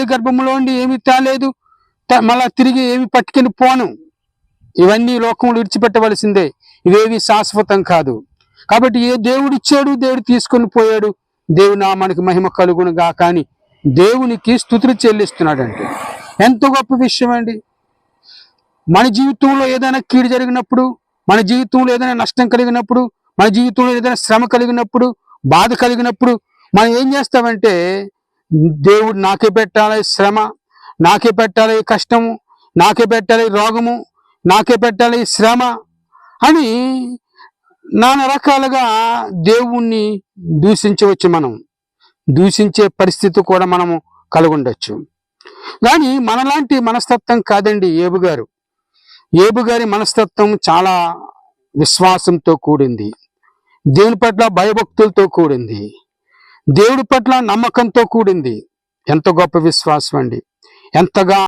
తల్లి గర్భంలో ఉండి ఏమి తేలేదు, మళ్ళా తిరిగి ఏమి పట్టుకుని పోను. ఇవన్నీ లోకంలో విడిచిపెట్టవలసిందే, ఇవేవి శాశ్వతం కాదు. కాబట్టి ఏ దేవుడు ఇచ్చాడు, దేవుడు తీసుకొని పోయాడు, దేవుని నామానికి మహిమ కలుగునుగా. కానీ దేవునికి స్తుతులు చెల్లిస్తున్నాడంటే ఎంత గొప్ప విషయం అండి. మన జీవితంలో ఏదైనా కీడు జరిగినప్పుడు, మన జీవితంలో ఏదైనా నష్టం కలిగినప్పుడు, మన జీవితంలో ఏదైనా శ్రమ కలిగినప్పుడు, బాధ కలిగినప్పుడు మనం ఏం చేస్తామంటే, దేవుడు నాకే పెట్టాలి శ్రమ, నాకే పెట్టాలి కష్టము, నాకే పెట్టాలి రోగము, నాకే పెట్టాలి శ్రమ అని నానా రకాలుగా దేవుణ్ణి దూషించవచ్చు. మనం దూషించే పరిస్థితి కూడా మనము కలుగుండొచ్చు. కానీ మనలాంటి మనస్తత్వం కాదండి ఏబు గారు. ఏబు గారి మనస్తత్వం చాలా విశ్వాసంతో కూడింది, దేవుని పట్ల భయభక్తులతో కూడింది, దేవుడి పట్ల నమ్మకంతో కూడింది. ఎంత గొప్ప విశ్వాసం అండి. ఎంతగా